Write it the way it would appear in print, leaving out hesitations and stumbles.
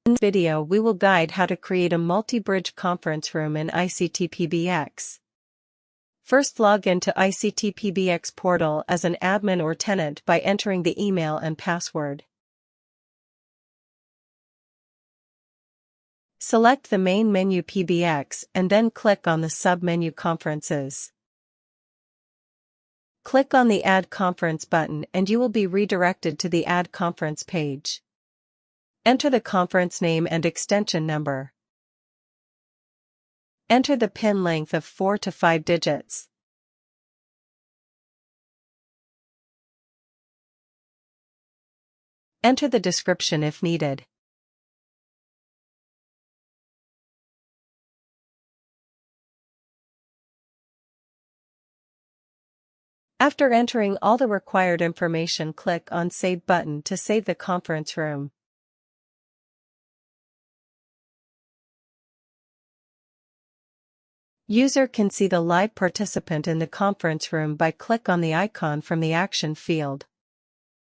In this video we will guide how to create a multi-bridge conference room in ICTPbx. First, log into ICTPbx portal as an admin or tenant by entering the email and password. Select the main menu PBX and then click on the sub-menu Conferences. Click on the Add Conference button and you will be redirected to the Add Conference page. Enter the conference name and extension number. Enter the PIN length of 4 to 5 digits. Enter the description if needed. After entering all the required information, click on Save button to save the conference room. User can see the live participant in the conference room by click on the icon from the action field.